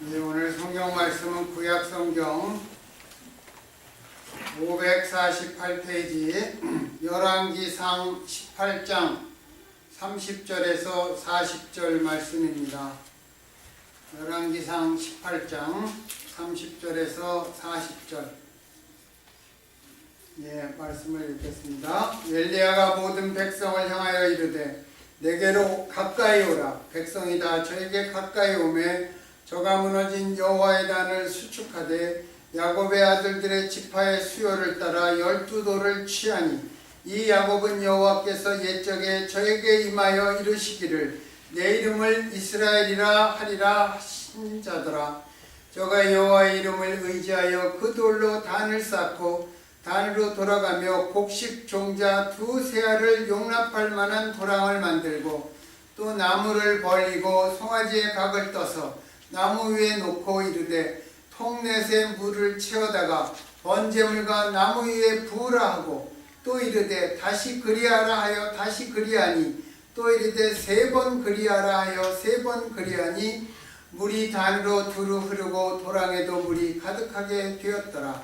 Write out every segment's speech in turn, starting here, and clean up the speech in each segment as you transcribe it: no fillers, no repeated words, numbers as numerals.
네, 오늘 성경 말씀은 구약 성경 548페이지 열왕기상 18장 30절에서 40절 말씀입니다. 열왕기상 18장 30절에서 40절 말씀을 읽겠습니다. 엘리야가 모든 백성을 향하여 이르되 내게로 가까이 오라. 백성이 다 저에게 가까이 오매 저가 무너진 여호와의 단을 수축하되 야곱의 아들들의 지파의 수요를 따라 12돌을 취하니 이 야곱은 여호와께서 옛적에 저에게 임하여 이르시기를 내 이름을 이스라엘이라 하리라 하신 자더라. 저가 여호와의 이름을 의지하여 그 돌로 단을 쌓고 단으로 돌아가며 곡식 종자 두세 알을 용납할 만한 도랑을 만들고 또 나무를 벌리고 송아지의 각을 떠서 나무 위에 놓고 이르되 통넷에 물을 채워다가 번제물과 나무 위에 부으라 하고 또 이르되 다시 그리하라 하여 다시 그리하니 또 이르되 3번 그리하라 하여 3번 그리하니 물이 단으로 두루 흐르고 도랑에도 물이 가득하게 되었더라.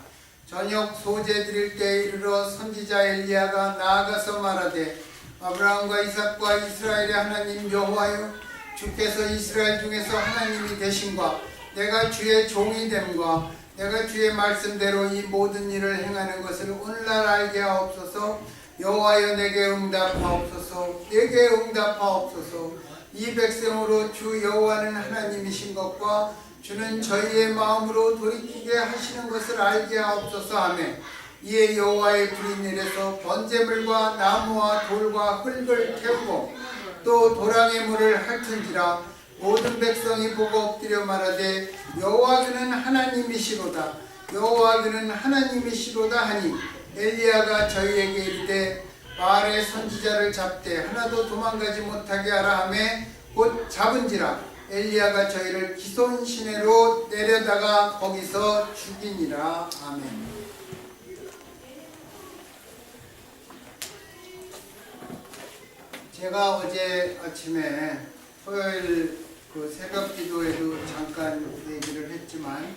저녁 소제 드릴 때 이르러 선지자 엘리야가 나아가서 말하되 아브라함과 이삭과 이스라엘의 하나님 여호와여 주께서 이스라엘 중에서 하나님이 되신과 내가 주의 종이 됨과 내가 주의 말씀대로 이 모든 일을 행하는 것을 오늘날 알게 하옵소서. 여호와여 내게 응답하옵소서. 내게 응답하옵소서. 이 백성으로 주 여호와는 하나님이신 것과 주는 저희의 마음으로 돌이키게 하시는 것을 알게 하옵소서 하며 이에 여호와의 불이 내려서 번제물과 나무와 돌과 흙을 태우고 또 도랑의 물을 핥은지라. 모든 백성이 보고 엎드려 말하되 여호와 그는 하나님이시로다. 여호와 그는 하나님이시로다 하니 엘리야가 저희에게 이르되 바알의 선지자를 잡되 하나도 도망가지 못하게 하라 하며 곧 잡은지라. 엘리야가 저희를 기손 시내로 내려다가 거기서 죽이니라. 아멘. 제가 어제 아침에 토요일 새벽 기도에도 잠깐 얘기를 했지만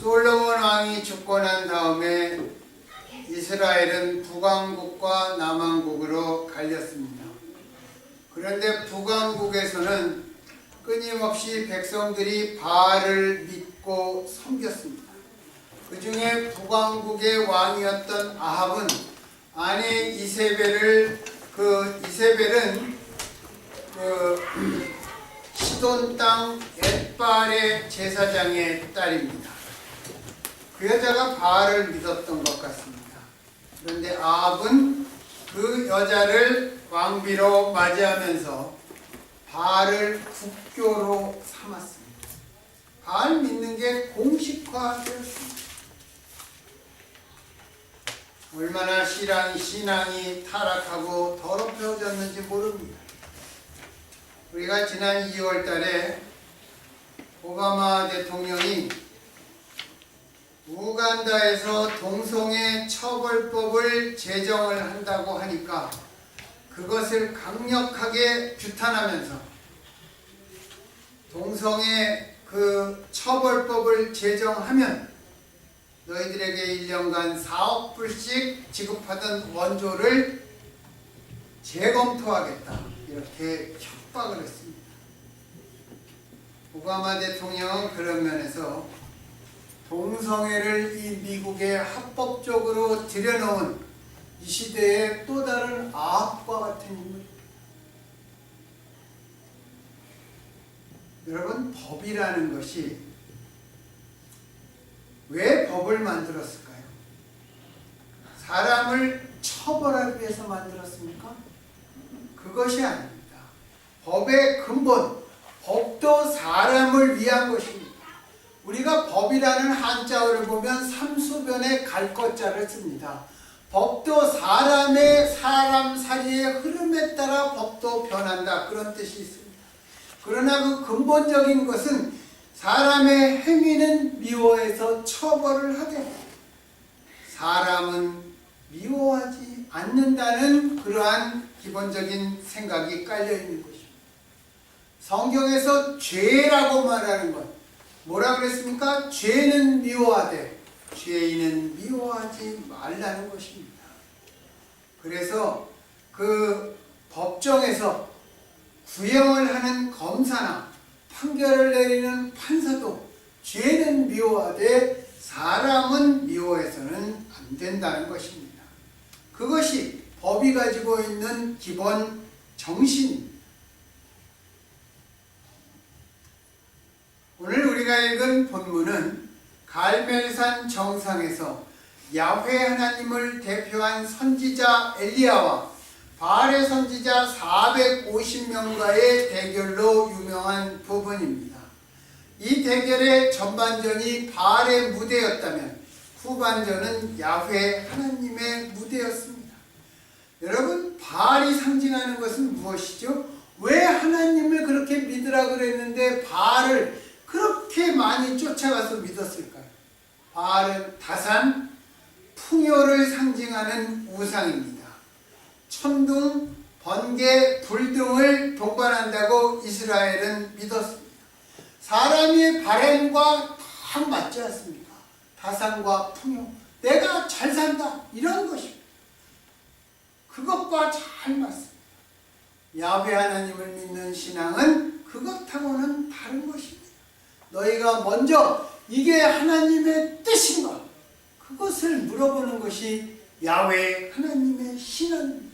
솔로몬 왕이 죽고 난 다음에 이스라엘은 북왕국과 남왕국으로 갈렸습니다. 그런데 북왕국에서는 끊임없이 백성들이 바알을 믿고 섬겼습니다. 그 중에 북왕국의 왕이었던 아합은 아내 이세벨은 시돈 땅 엣바알의 제사장의 딸입니다. 그 여자가 바알을 믿었던 것 같습니다. 그런데 아합은 그 여자를 왕비로 맞이하면서 바알을 국교로 삼았습니다. 바알 믿는 게 공식화되었습니다. 얼마나 신앙이 타락하고 더럽혀졌는지 모릅니다. 우리가 지난 2월 달에 오바마 대통령이 우간다에서 동성애 처벌법을 제정을 한다고 하니까 그것을 강력하게 규탄하면서 동성애 그 처벌법을 제정하면 너희들에게 1년간 4억 불씩 지급하던 원조를 재검토하겠다 이렇게 협박을 했습니다. 오바마 대통령은 그런 면에서 동성애를 이 미국에 합법적으로 들여놓은 이 시대의 또 다른 아합과 같은 인물. 여러분, 법이라는 것이 왜 법을 만들었을까요? 사람을 처벌하기 위해서 만들었습니까? 그것이 아닙니다. 법의 근본, 법도 사람을 위한 것입니다. 우리가 법이라는 한자어를 보면 삼수변에 갈 것자를 씁니다. 법도 사람 살이의 흐름에 따라 법도 변한다. 그런 뜻이 있습니다. 그러나 그 근본적인 것은 사람의 행위는 미워해서 처벌을 하되 사람은 미워하지 않는다는 그러한 기본적인 생각이 깔려 있는 것입니다. 성경에서 죄라고 말하는 것, 뭐라 그랬습니까? 죄는 미워하되 죄인은 미워하지 말라는 것입니다. 그래서 그 법정에서 구형을 하는 검사나 판결을 내리는 판사도 죄는 미워하되 사람은 미워해서는 안 된다는 것입니다. 그것이 법이 가지고 있는 기본 정신입니다. 오늘 우리가 읽은 본문은 갈멜산 정상에서 야훼 하나님을 대표한 선지자 엘리야와 바알의 선지자 450명과의 대결로 유명한 부분입니다. 이 대결의 전반전이 바알의 무대였다면 후반전은 야훼 하나님의 무대였습니다. 여러분, 바알이 상징하는 것은 무엇이죠? 왜 하나님을 그렇게 믿으라 그랬는데 바알을 그렇게 많이 쫓아가서 믿었을까요? 바알은 다산, 풍요를 상징하는 우상입니다. 천둥, 번개, 불 등을 동반한다고 이스라엘은 믿었습니다. 사람의 바램과 딱 맞지 않습니까? 다산과 풍요, 내가 잘 산다, 이런 것입니다. 그것과 잘 맞습니다. 야훼 하나님을 믿는 신앙은 그것하고는 다른 것입니다. 너희가 먼저 이게 하나님의 뜻인가? 그것을 물어보는 것이 야훼 하나님의 신앙입니다.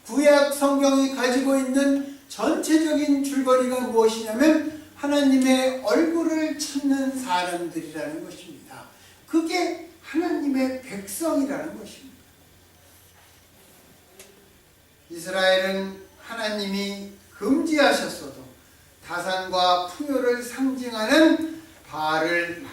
구약 성경이 가지고 있는 전체적인 줄거리가 무엇이냐면 하나님의 얼굴을 찾는 사람들이라는 것입니다. 그게 하나님의 백성이라는 것입니다. 이스라엘은 하나님이 금지하셨어도 다산과 풍요를 상징하는 바알을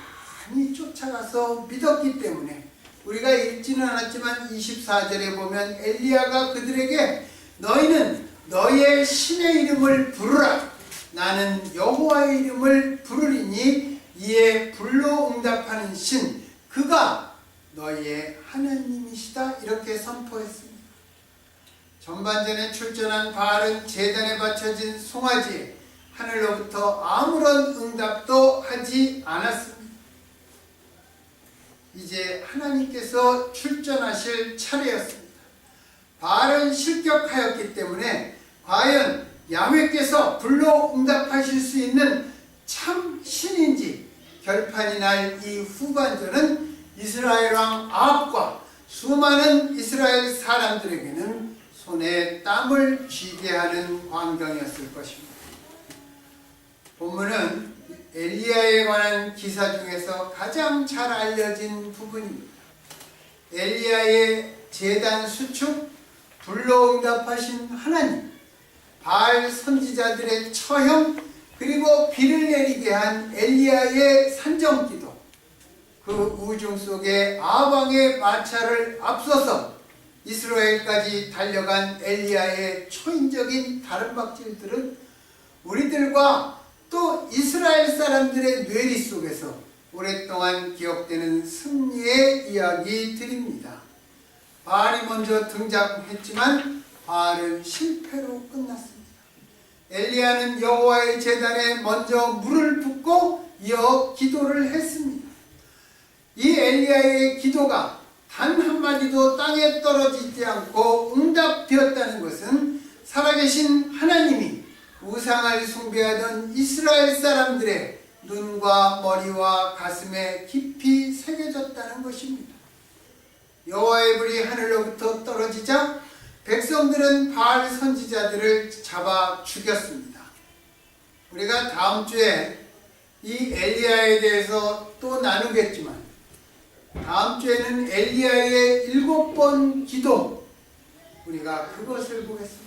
많이 쫓아가서 믿었기 때문에 우리가 읽지는 않았지만 24절에 보면 엘리야가 그들에게 너희는 너의 신의 이름을 부르라. 나는 여호와의 이름을 부르리니 이에 불로 응답하는 신 그가 너희의 하나님이시다. 이렇게 선포했습니다. 전반전에 출전한 바알은 제단에 바쳐진 송아지에 하늘로부터 아무런 응답도 하지 않았습니다. 이제 하나님께서 출전하실 차례였습니다. 바알은 실격하였기 때문에 과연 야훼께서 불로 응답하실 수 있는 참 신인지 결판이 날 이 후반전은 이스라엘 왕 아합과 수많은 이스라엘 사람들에게는 손에 땀을 쥐게 하는 광경이었을 것입니다. 본문은 엘리야에 관한 기사 중에서 가장 잘 알려진 부분입니다. 엘리야의 제단 수축, 불로 응답하신 하나님, 바알 선지자들의 처형, 그리고 비를 내리게 한 엘리야의 산정기도, 그 우중 속에 아방의 마차를 앞서서 이스라엘까지 달려간 엘리야의 초인적인 다른 박질들은 우리들과 또 이스라엘 사람들의 뇌리 속에서 오랫동안 기억되는 승리의 이야기들입니다. 바알이 먼저 등장했지만 바알은 실패로 끝났습니다. 엘리야는 여호와의 제단에 먼저 물을 붓고 이어 기도를 했습니다. 이 엘리야의 기도가 단 한마디도 땅에 떨어지지 않고 응답되었다는 것은 살아계신 하나님이 우상을 숭배하던 이스라엘 사람들의 눈과 머리와 가슴에 깊이 새겨졌다는 것입니다. 여호와의 불이 하늘로부터 떨어지자 백성들은 바알 선지자들을 잡아 죽였습니다. 우리가 다음 주에 이 엘리야에 대해서 또 나누겠지만 다음 주에는 엘리야의 7번 기도, 우리가 그것을 보겠습니다.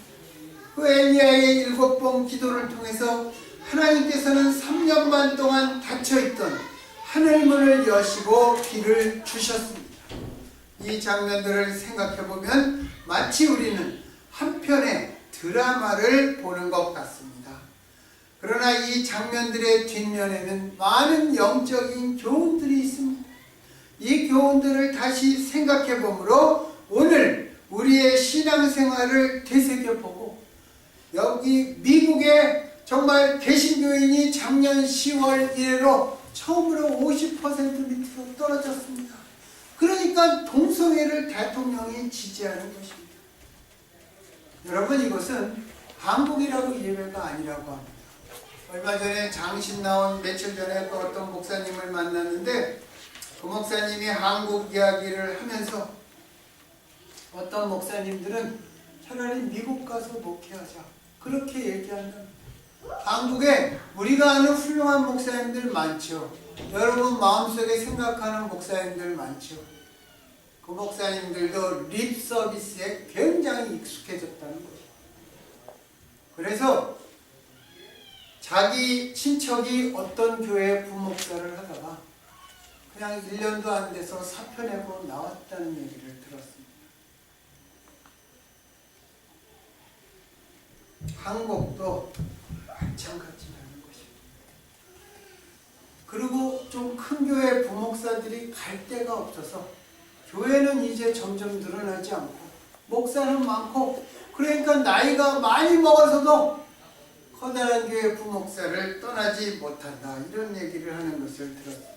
그 엘리야의 7번 기도를 통해서 하나님께서는 3년 반 동안 닫혀있던 하늘문을 여시고 비를 주셨습니다. 이 장면들을 생각해보면 마치 우리는 한편의 드라마를 보는 것 같습니다. 그러나 이 장면들의 뒷면에는 많은 영적인 교훈들이 있습니다. 이 교훈들을 다시 생각해보므로 오늘 우리의 신앙생활을 되새겨보고 여기 미국의 정말 개신교인이 작년 10월 이래로 처음으로 50% 밑으로 떨어졌습니다. 그러니까 동성애를 대통령이 지지하는 것입니다. 여러분, 이것은 한국이라고 예외가 아니라고 합니다. 얼마 전에 장신 나온 며칠 전에 또 어떤 목사님을 만났는데 그 목사님이 한국 이야기를 하면서 어떤 목사님들은 차라리 미국 가서 목회하자 그렇게 얘기한답니다. 한국에 우리가 아는 훌륭한 목사님들 많죠. 여러분 마음속에 생각하는 목사님들 많죠. 그 목사님들도 립 서비스에 굉장히 익숙해졌다는 거죠. 그래서 자기 친척이 어떤 교회 부목사를 하다가 그냥 1년도 안 돼서 사표내고 나왔다는 얘기를 들었습니다. 한국도 마찬가지라는 것입니다. 그리고 좀 큰 교회 부목사들이 갈 데가 없어서 교회는 이제 점점 늘어나지 않고 목사는 많고 그러니까 나이가 많이 먹어서도 커다란 교회 부목사를 떠나지 못한다 이런 얘기를 하는 것을 들었습니다.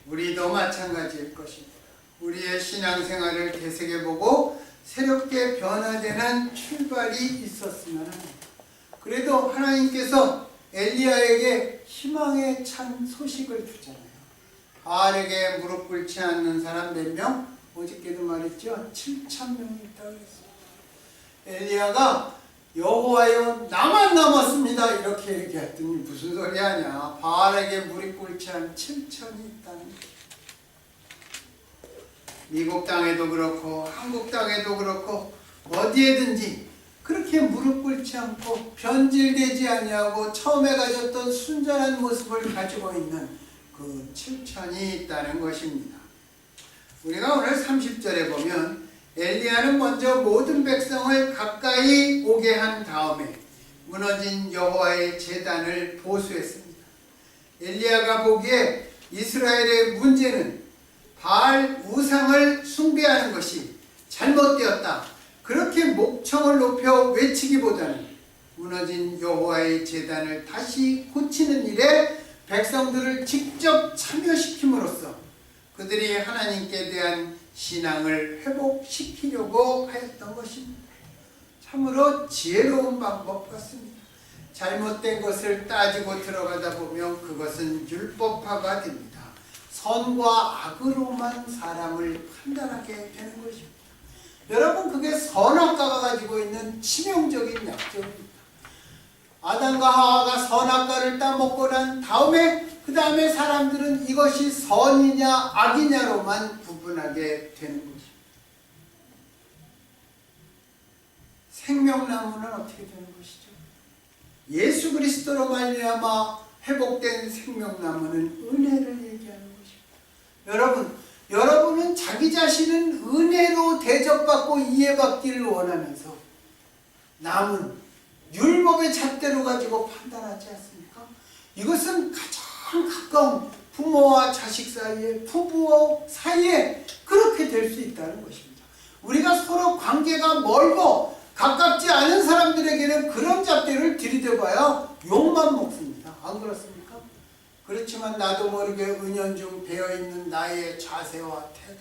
우리도 마찬가지일 것입니다. 우리의 신앙생활을 되새겨보고 새롭게 변화되는 출발이 있었으면 합니다. 그래도 하나님께서 엘리야에게 희망에 찬 소식을 주잖아요. 바알에게 무릎 꿇지 않는 사람 몇 명? 어저께도 말했죠. 7,000명이 있다고 했습니다. 엘리야가 여호와여 나만 남았습니다 이렇게 얘기했더니 무슨 소리 하냐. 바알에게 무릎 꿇지 않은 7,000이 있다는 거예요. 미국 땅에도 그렇고 한국 땅에도 그렇고 어디에든지 그렇게 무릎 꿇지 않고 변질되지 아니하고 처음에 가졌던 순전한 모습을 가지고 있는 그 7,000이 있다는 것입니다. 우리가 오늘 30절에 보면 엘리야는 먼저 모든 백성을 가까이 오게 한 다음에 무너진 여호와의 제단을 보수했습니다. 엘리야가 보기에 이스라엘의 문제는 바알 우상을 숭배하는 것이 잘못되었다. 그렇게 목청을 높여 외치기보다는 무너진 여호와의 제단을 다시 고치는 일에 백성들을 직접 참여시킴으로써 그들이 하나님께 대한 신앙을 회복시키려고 하였던 것입니다. 참으로 지혜로운 방법 같습니다. 잘못된 것을 따지고 들어가다 보면 그것은 율법화가 됩니다. 선과 악으로만 사람을 판단하게 되는 것입니다. 여러분, 그게 선악과가 가지고 있는 치명적인 약점입니다. 아담과 하와가 선악과를 따먹고 난 다음에 그 다음에 사람들은 이것이 선이냐 악이냐로만 구분하게 되는 것입니다. 생명나무는 어떻게 되는 것이죠? 예수 그리스도로 말미암아 회복된 생명나무는 은혜를 얘기하는 것입니다. 여러분은 자기 자신은 은혜로 대접받고 이해받기를 원하면서 남은 율법의 잣대로 가지고 판단하지 않습니까? 이것은 가장 가까운 부모와 자식 사이에, 부부와 사이에 그렇게 될 수 있다는 것입니다. 우리가 서로 관계가 멀고 가깝지 않은 사람들에게는 그런 잣대를 들이대봐야 욕만 먹습니다. 안 그렇습니까? 그렇지만 나도 모르게 은연중 배어있는 나의 자세와 태도,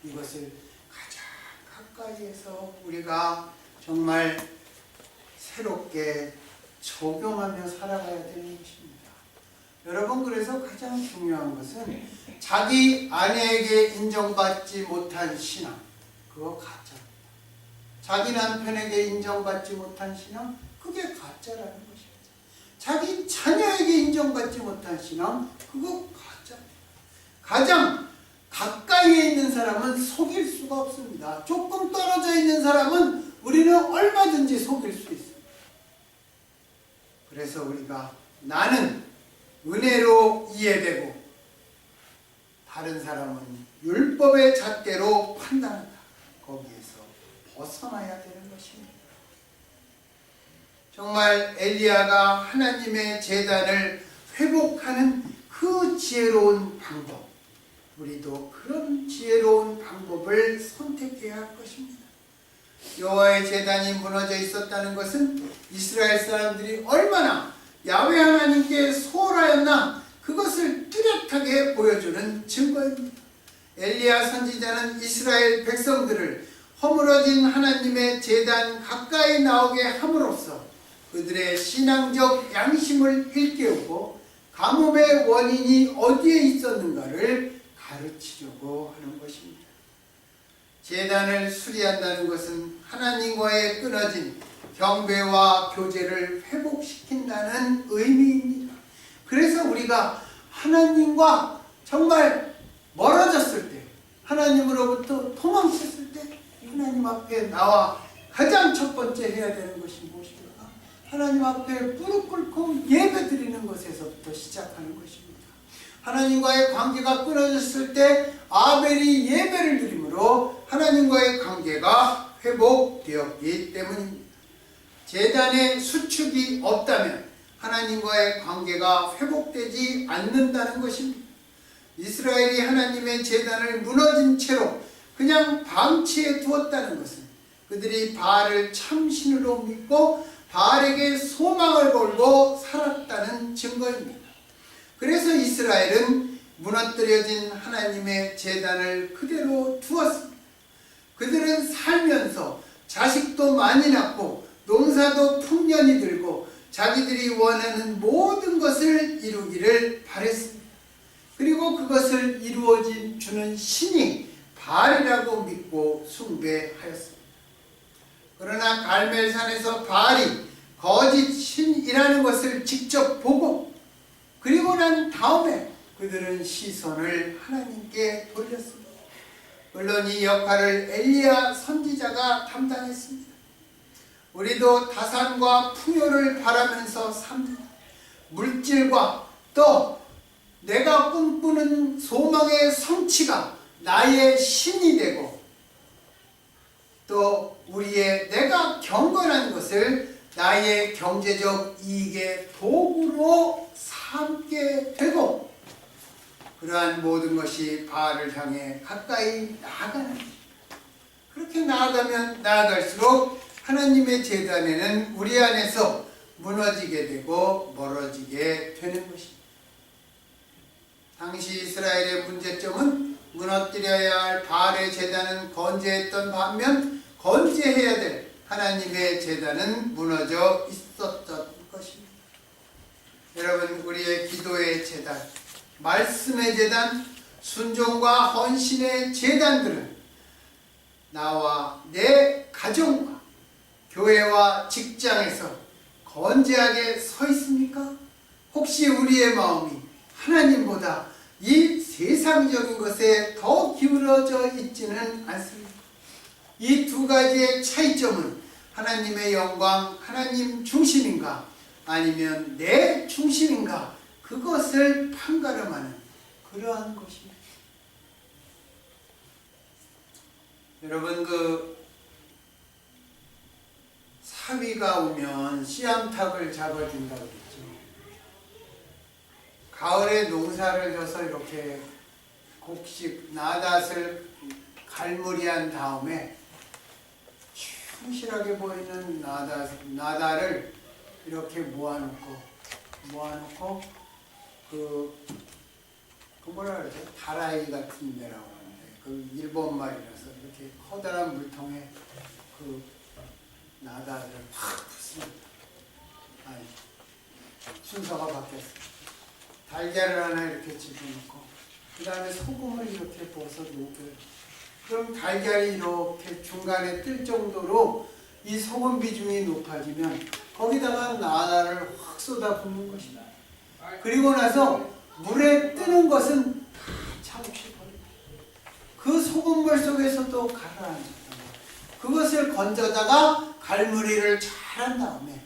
이것을 가장 가까이에서 우리가 정말 새롭게 적용하며 살아가야 되는 것입니다. 여러분, 그래서 가장 중요한 것은 자기 아내에게 인정받지 못한 신앙, 그거 가짜입니다. 자기 남편에게 인정받지 못한 신앙, 그게 가짜라는 것입니다. 자기 자녀에게 인정받지 못한 신앙, 그거 가짜입니다. 가장 가까이에 있는 사람은 속일 수가 없습니다. 조금 떨어져 있는 사람은 우리는 얼마든지 속일 수 있습니다. 그래서 우리가 나는 은혜로 이해되고 다른 사람은 율법의 잣대로 판단한다. 거기에서 벗어나야 되는 것입니다. 정말 엘리야가 하나님의 제단을 회복하는 그 지혜로운 방법, 우리도 그런 지혜로운 방법을 선택해야 할 것입니다. 여호와의 제단이 무너져 있었다는 것은 이스라엘 사람들이 얼마나 야훼 하나님께 소홀하였나 그것을 뚜렷하게 보여주는 증거입니다. 엘리야 선지자는 이스라엘 백성들을 허물어진 하나님의 제단 가까이 나오게 함으로써 그들의 신앙적 양심을 일깨우고 가뭄의 원인이 어디에 있었는가를 가르치려고 하는 것입니다. 제단을 수리한다는 것은 하나님과의 끊어진 경배와 교제를 회복시킨다는 의미입니다. 그래서 우리가 하나님과 정말 멀어졌을 때, 하나님으로부터 도망쳤을 때 하나님 앞에 나와 가장 첫 번째 해야 되는 것이 무엇입니까? 하나님 앞에 무릎 꿇고 예배 드리는 것에서부터 시작하는 것입니다. 하나님과의 관계가 끊어졌을 때 아벨이 예배를 드림으로 하나님과의 관계가 회복되었기 때문입니다. 제단의 수축이 없다면 하나님과의 관계가 회복되지 않는다는 것입니다. 이스라엘이 하나님의 제단을 무너진 채로 그냥 방치해 두었다는 것은 그들이 바알을 참신으로 믿고 바알에게 소망을 걸고 살았다는 증거입니다. 그래서 이스라엘은 무너뜨려진 하나님의 제단을 그대로 두었습니다. 그들은 살면서 자식도 많이 낳고 농사도 풍년이 들고 자기들이 원하는 모든 것을 이루기를 바랬습니다. 그리고 그것을 이루어진 주는 신이 바알이라고 믿고 숭배하였습니다. 그러나 갈멜산에서 바알이 거짓 신이라는 것을 직접 보고 그리고 난 다음에 그들은 시선을 하나님께 돌렸습니다. 물론 이 역할을 엘리야 선지자가 담당했습니다. 우리도 다산과 풍요를 바라면서 삽니다. 물질과 또 내가 꿈꾸는 소망의 성취가 나의 신이 되고 또 우리의 내가 경건한 것을 나의 경제적 이익의 도구로 삼게 되고 그러한 모든 것이 바알을 향해 가까이 나아가는 것입니다. 그렇게 나아가면 나아갈수록 하나님의 제단에는 우리 안에서 무너지게 되고 멀어지게 되는 것입니다. 당시 이스라엘의 문제점은 무너뜨려야 할 바알의 제단은 건재했던 반면 건재해야 될 하나님의 제단은 무너져 있었던 것입니다. 여러분, 우리의 기도의 제단, 말씀의 제단, 순종과 헌신의 제단들은 나와 내 가정과 교회와 직장에서 건재하게 서 있습니까? 혹시 우리의 마음이 하나님보다 이 세상적인 것에 더 기울어져 있지는 않습니다. 이 두 가지의 차이점은 하나님의 영광, 하나님 중심인가 아니면 내 중심인가 그것을 판가름하는 그러한 것입니다. 여러분, 사위가 오면 씨암탉을 잡아준다고 그랬죠. 가을에 농사를 져서 이렇게 곡식 나닷을 갈무리한 다음에 충실하게 보이는 나달을 이렇게 모아놓고 그 뭐라 그러죠? 다라이 같은 데라고 하는데 그 일본 말이라서 이렇게 커다란 물통에 그 나달을 확 붓습니다. 아니, 순서가 바뀌었어요. 달걀을 하나 이렇게 집어넣고 그 다음에 소금을 이렇게 부어서 녹여요. 그럼 달걀이 이렇게 중간에 뜰 정도로 이 소금 비중이 높아지면 거기다가 나달을 확 쏟아붓는 것이다. 그리고 나서 물에 뜨는 것은 다 차없이 버립니다. 그 소금물 속에서도 가라앉았다. 그것을 건져다가 갈무리를 잘 한 다음에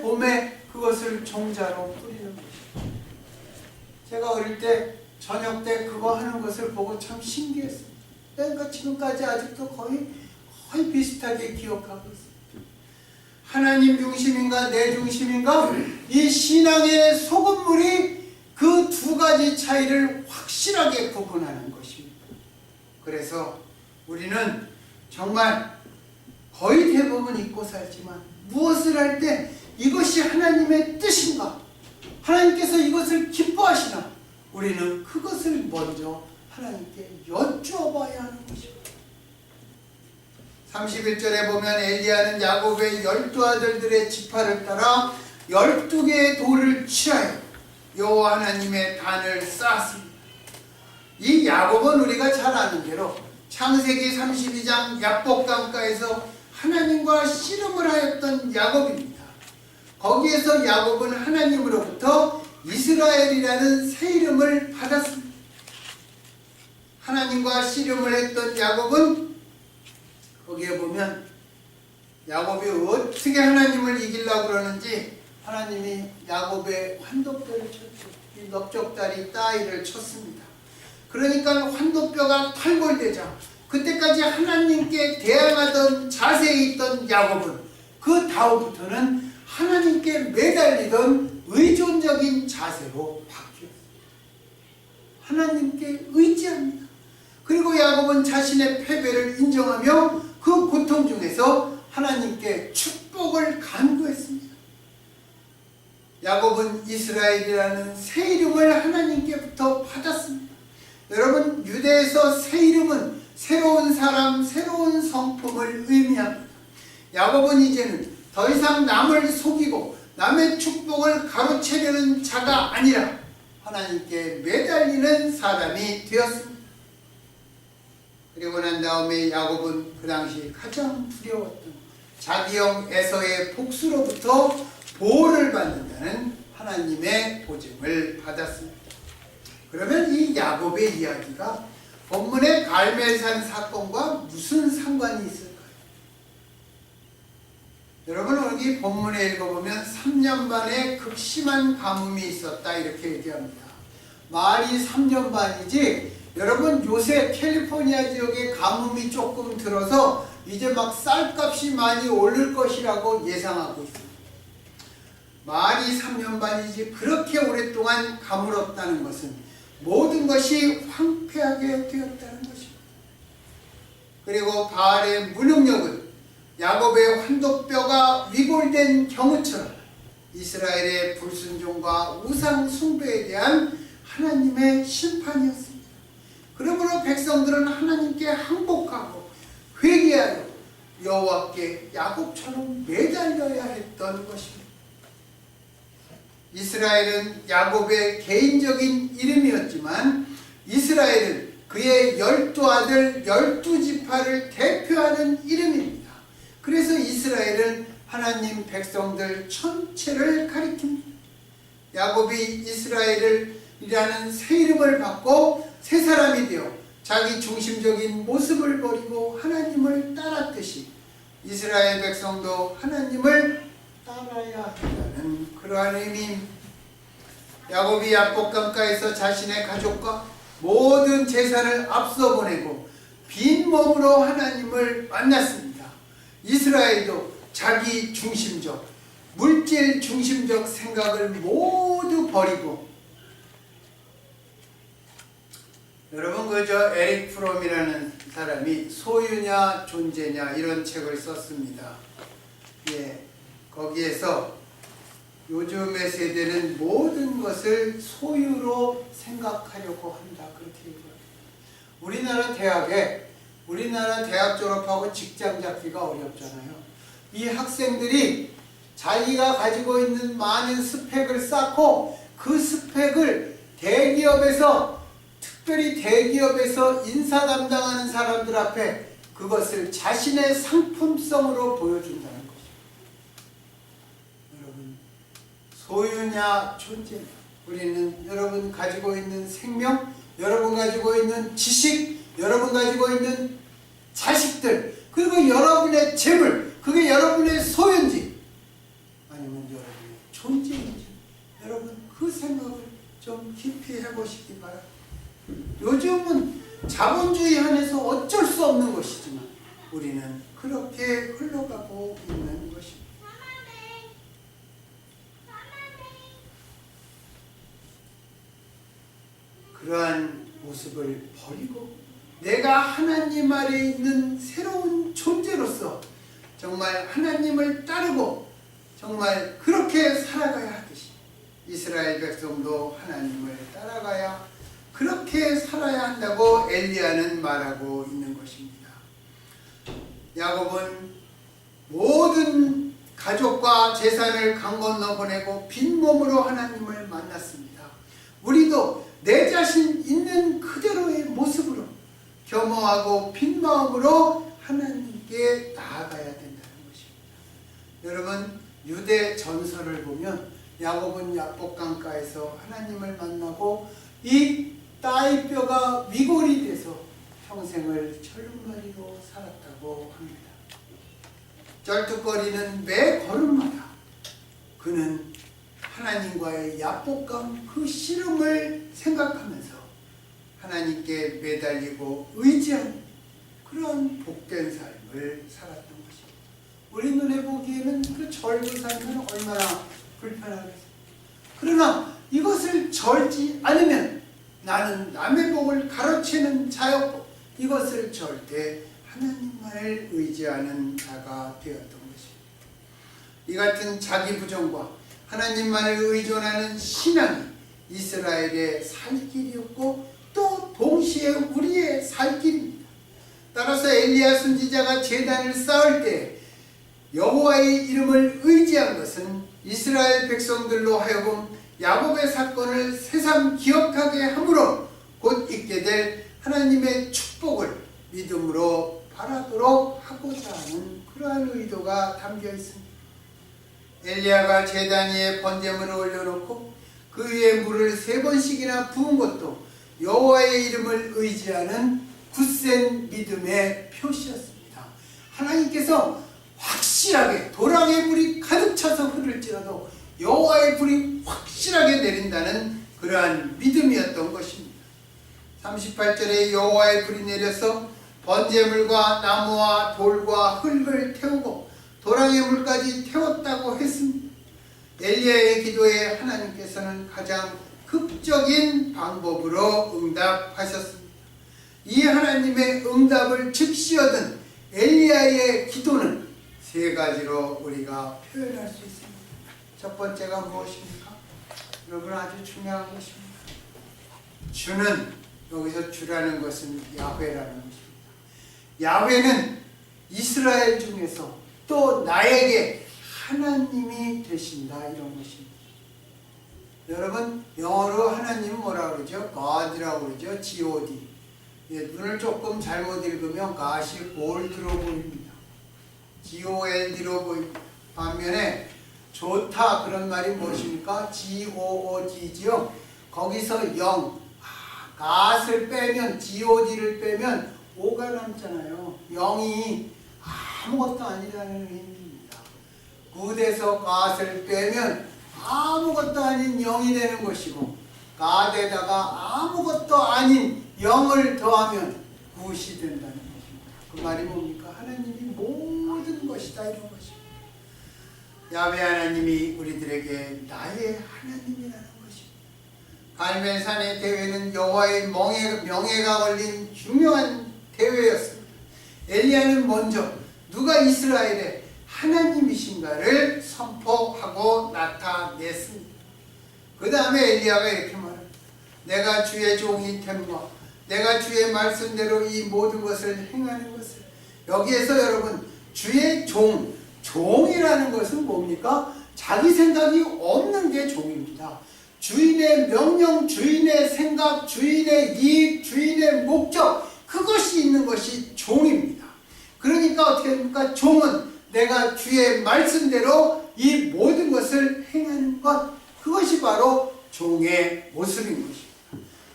봄에 그것을 종자로 뿌리는 것이다. 제가 어릴 때 저녁 때 그거 하는 것을 보고 참 신기했어요. 그러니까 지금까지 아직도 거의 비슷하게 기억하고 있습니다. 하나님 중심인가 내 중심인가 이 신앙의 소금물이 그 두 가지 차이를 확실하게 구분하는 것입니다. 그래서 우리는 정말 거의 대부분 잊고 살지만 무엇을 할 때 이것이 하나님의 뜻인가? 하나님께서 이것을 기뻐하시나? 우리는 그것을 먼저 하나님께 여쭈어봐야 하는 것입니다. 31절에 보면 엘리야는 야곱의 12아들들의 지파를 따라 12개의 돌을 취하여 여호와 하나님의 단을 쌓았습니다. 이 야곱은 우리가 잘 아는 대로 창세기 32장 야복강가에서 하나님과 씨름을 하였던 야곱입니다. 거기에서 야곱은 하나님으로부터 이스라엘이라는 새 이름을 받았습니다. 하나님과 씨름을 했던 야곱은 거기에 보면 야곱이 어떻게 하나님을 이기려고 그러는지 하나님이 야곱의 환도뼈를 쳤죠. 이 넓적다리 따위를 쳤습니다. 그러니까 환도뼈가 탈골되자 그때까지 하나님께 대항하던 자세에 있던 야곱은 그 다음부터는 하나님께 매달리던 의존적인 자세로 바뀌었습니다. 하나님께 의지합니다. 그리고 야곱은 자신의 패배를 인정하며 그 고통 중에서 하나님께 축복을 간구했습니다. 야곱은 이스라엘이라는 새 이름을 하나님께부터 받았습니다. 여러분, 유대에서 새 이름은 새로운 사람, 새로운 성품을 의미합니다. 야곱은 이제는 더 이상 남을 속이고 남의 축복을 가로채려는 자가 아니라 하나님께 매달리는 사람이 되었습니다. 그리고 난 다음에 야곱은 그 당시 가장 두려웠던 자기 형 에서의 복수로부터 보호를 받는다는 하나님의 보증을 받았습니다. 그러면 이 야곱의 이야기가 본문의 갈멜산 사건과 무슨 상관이 있을까요? 여러분, 여기 본문에 읽어보면 3년 반의 극심한 가뭄이 있었다 이렇게 얘기합니다. 말이 3년 반이지 여러분, 요새 캘리포니아 지역에 가뭄이 조금 들어서 이제 막 쌀값이 많이 오를 것이라고 예상하고 있습니다. 말이 3년 반이지 그렇게 오랫동안 가물었다는 것은 모든 것이 황폐하게 되었다는 것입니다. 그리고 바알의 무능력은 야곱의 환도뼈가 위골된 경우처럼 이스라엘의 불순종과 우상 숭배에 대한 하나님의 심판이었습니다. 그러므로 백성들은 하나님께 항복하고 회개하여 여호와께 야곱처럼 매달려야 했던 것입니다. 이스라엘은 야곱의 개인적인 이름이었지만 이스라엘은 그의 12아들 12지파를 대표하는 이름입니다. 그래서 이스라엘은 하나님 백성들 전체를 가리킵니다. 야곱이 이스라엘이라는 새 이름을 받고 새 사람이 되어 자기 중심적인 모습을 버리고 하나님을 따랐듯이 이스라엘 백성도 하나님을 따라야 한다는 그러한 의미입니다. 야곱이 야복강가에서 자신의 가족과 모든 재산을 앞서 보내고 빈 몸으로 하나님을 만났습니다. 이스라엘도 자기 중심적, 물질 중심적 생각을 모두 버리고, 여러분 그저 에릭 프롬이라는 사람이 소유냐 존재냐 이런 책을 썼습니다. 예, 거기에서 요즘의 세대는 모든 것을 소유로 생각하려고 한다 그렇게 얘기합니다. 우리나라 대학 졸업하고 직장 잡기가 어렵잖아요. 이 학생들이 자기가 가지고 있는 많은 스펙을 쌓고 그 스펙을 대기업에서, 특별히 대기업에서 인사 담당하는 사람들 앞에 그것을 자신의 상품성으로 보여준다는 것입니다. 여러분, 소유냐 존재냐, 우리는 여러분 가지고 있는 생명, 여러분 가지고 있는 지식, 여러분 가지고 있는 자식들, 그리고 여러분의 재물, 그게 여러분의 소유인지 아니면 여러분의 존재인지 여러분 그 생각을 좀 깊이 해보시기 바랍니다. 요즘은 자본주의 안에서 어쩔 수 없는 것이지만 우리는 그렇게 흘러가고 있는 것입니다. 그러한 모습을 버리고 내가 하나님 아래 있는 새로운 존재로서 정말 하나님을 따르고 정말 그렇게 살아가야 하듯이 이스라엘 백성도 하나님을 따라가야 그렇게 살아야 한다고 엘리야는 말하고 있는 것입니다. 야곱은 모든 가족과 재산을 강 건너 보내고 빈몸으로 하나님을 만났습니다. 우리도 내 자신 있는 그대로의 모습으로 겸허하고 빈 마음으로 하나님께 나아가야 된다는 것입니다. 여러분, 유대 전설을 보면 야곱은 야복강가에서 하나님을 만나고 이 따위뼈가 위골이 돼서 평생을 철lum머리로 살았다고 합니다. 쩔뚝거리는 매 걸음마다 그는 하나님과의 야복강 그 씨름을 생각하면서 하나님께 매달리고 의지하는 그런 복된 삶을 살았던 것입니다. 우리 눈에 보기에는 그 절고 살면 얼마나 불편하겠습니까? 그러나 이것을 절지 않으면 나는 남의 복을 가로채는 자였고 이것을 절대 하나님만을 의지하는 자가 되었던 것입니다. 이 같은 자기 부정과 하나님만을 의존하는 신앙이 이스라엘의 살 길이었고 또 동시에 우리의 살 길입니다. 따라서 엘리야 선지자가 제단을 쌓을 때 여호와의 이름을 의지한 것은 이스라엘 백성들로 하여금 야곱의 사건을 새삼 기억하게 함으로 곧 있게 될 하나님의 축복을 믿음으로 바라도록 하고자 하는 그러한 의도가 담겨 있습니다. 엘리야가 제단 위에 번제물을 올려놓고 그 위에 물을 3번씩이나 부은 것도 여호와의 이름을 의지하는 굳센 믿음의 표시였습니다. 하나님께서 확실하게 도랑의 불이 가득 차서 흐를지라도 여호와의 불이 확실하게 내린다는 그러한 믿음이었던 것입니다. 38절에 여호와의 불이 내려서 번제물과 나무와 돌과 흙을 태우고 도랑의 물까지 태웠다고 했습니다. 엘리야의 기도에 하나님께서는 가장 극적인 방법으로 응답하셨습니다. 이 하나님의 응답을 즉시 얻은 엘리야의 기도는 3가지로 우리가 표현할 수 있습니다. 첫 번째가 무엇입니까? 여러분, 아주 중요한 것입니다. 주는, 여기서 주라는 것은 야훼라는 것입니다. 야훼는 이스라엘 중에서 또 나에게 하나님이 되신다, 이런 것입니다. 여러분, 영어로 하나님은 뭐라고 그러죠? God이라고 그러죠. G-O-D. 눈을 조금 잘못 읽으면 God이 골드로 보입니다. G-O-L-D로 보입니다. 반면에 좋다, 그런 말이 무엇입니까? G-O-O-D지요. 거기서 영, God을 빼면, G-O-D를 빼면 O가 남잖아요. 영이 아무것도 아니라는 의미입니다. 굿에서 God을 빼면 아무것도 아닌 영이 되는 것이고, God에다가 아무것도 아닌 영을 더하면 굿이 된다는 것입니다. 그 말이 뭡니까? 하나님이 모든 것이다, 이런 것입니다. 야훼 하나님이 우리들에게 나의 하나님이라는 것입니다. 갈멜산의 대회는 여호와의 명예가 걸린 중요한 대회였습니다. 엘리야는 먼저 누가 이스라엘의 하나님이신가를 선포하고 나타냈습니다. 그 다음에 엘리야가 이렇게 말합니다. 내가 주의 종이 됨과 내가 주의 말씀대로 이 모든 것을 행하는 것을. 여기에서 여러분, 주의 종이라는 것은 뭡니까? 자기 생각이 없는 게 종입니다. 주인의 명령, 주인의 생각, 주인의 이익, 주인의 목적, 그것이 있는 것이 종입니다. 그러니까 어떻게 됩니까? 종은 내가 주의 말씀대로 이 모든 것을 행하는 것, 그것이 바로 종의 모습인 것입니다.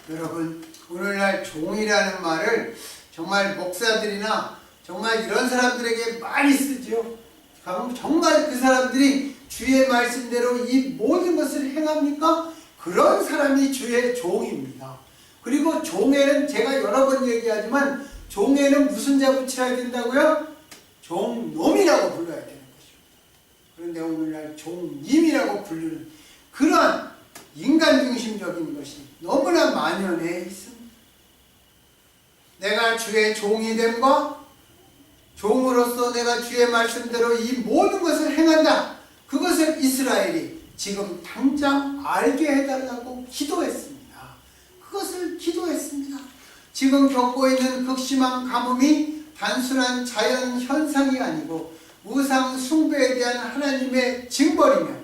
여러분, 오늘날 종이라는 말을 정말 목사들이나 정말 이런 사람들에게 많이 쓰죠. 정말 그 사람들이 주의 말씀대로 이 모든 것을 행합니까? 그런 사람이 주의 종입니다. 그리고 종에는 제가 여러 번 얘기하지만 종에는 무슨 자 붙여야 된다고요? 종놈이라고 불러야 되는 것입니다. 그런데 오늘날 종님이라고 부르는 그런 인간 중심적인 것이 너무나 만연해 있습니다. 내가 주의 종이 됨과 종으로서 내가 주의 말씀대로 이 모든 것을 행한다. 그것을 이스라엘이 지금 당장 알게 해달라고 기도했습니다. 그것을 기도했습니다. 지금 겪고 있는 극심한 가뭄이 단순한 자연 현상이 아니고 우상 숭배에 대한 하나님의 징벌이며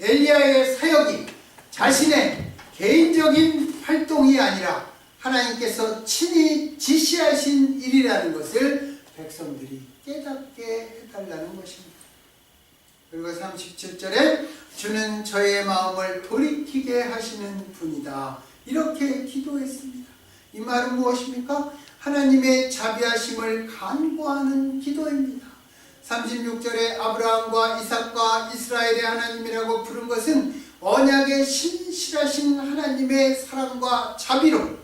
엘리야의 사역이 자신의 개인적인 활동이 아니라 하나님께서 친히 지시하신 일이라는 것을 백성들이 깨닫게 해달라는 것입니다. 그리고 37절에 주는 저의 마음을 돌이키게 하시는 분이다. 이렇게 기도했습니다. 이 말은 무엇입니까? 하나님의 자비하심을 간구하는 기도입니다. 36절에 아브라함과 이삭과 이스라엘의 하나님이라고 부른 것은 언약의 신실하신 하나님의 사랑과 자비로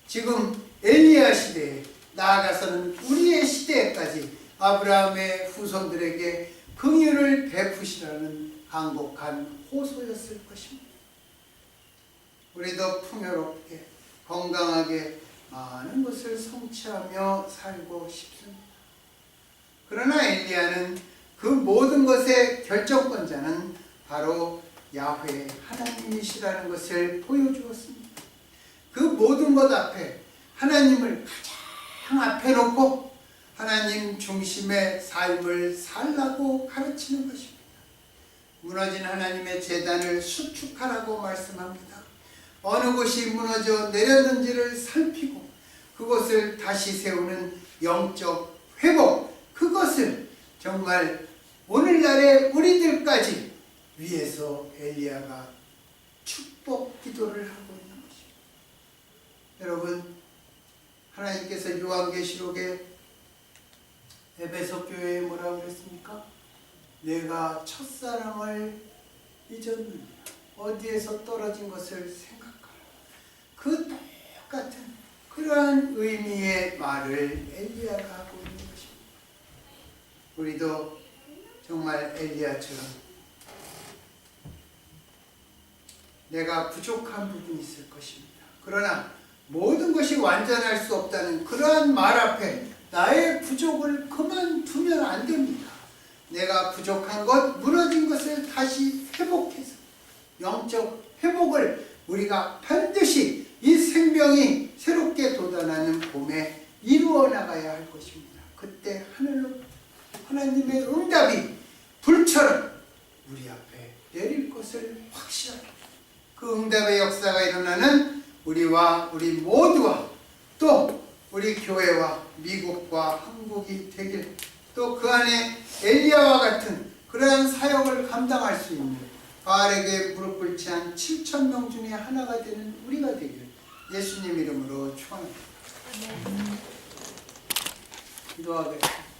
지금 엘리야 시대에 나아가서는 우리의 시대까지 아브라함의 후손들에게 긍휼을 베푸시라는 간곡한 호소였을 것입니다. 우리도 풍요롭게 건강하게 많은 것을 성취하며 살고 싶습니다. 그러나 엘리야는 그 모든 것의 결정권자는 바로 야훼 하나님이시라는 것을 보여주었습니다. 그 모든 것 앞에 하나님을 가장 앞에 놓고 하나님 중심의 삶을 살라고 가르치는 것입니다. 무너진 하나님의 제단을 수축하라고 말씀합니다. 어느 곳이 무너져 내렸는지를 살피고 그것을 다시 세우는 영적 회복, 그것을 정말 오늘날의 우리들까지 위해서 엘리야가 축복 기도를 하고 있는 것입니다. 여러분, 하나님께서 요한계시록에 에베소 교회에 뭐라고 그랬습니까? 내가 첫사랑을 잊었느냐, 어디에서 떨어진 것을 생각하라. 그 똑같은 그러한 의미의 말을 엘리야가 하고 있는 것입니다. 우리도 정말 엘리야처럼 내가 부족한 부분이 있을 것입니다. 그러나 모든 것이 완전할 수 없다는 그러한 말 앞에 나의 부족을 그만두면 안 됩니다. 내가 부족한 것, 무너진 것을 다시 회복해서 영적 회복을 우리가 반드시 이 생명이 새롭게 돋아나는 봄에 이루어 나가야 할 것입니다. 그때 하늘로 하나님의 응답이 불처럼 우리 앞에 내릴 것을 확실하게, 그 응답의 역사가 일어나는 우리와 우리 모두와 또 우리 교회와 미국과 한국이 되길, 또 그 안에 엘리야와 같은 그러한 사역을 감당할 수 있는 바알에게 무릎 꿇지 한 7,000명 중에 하나가 되는 우리가 되길 예수님 이름으로 축원합니다. 기도하겠습니다.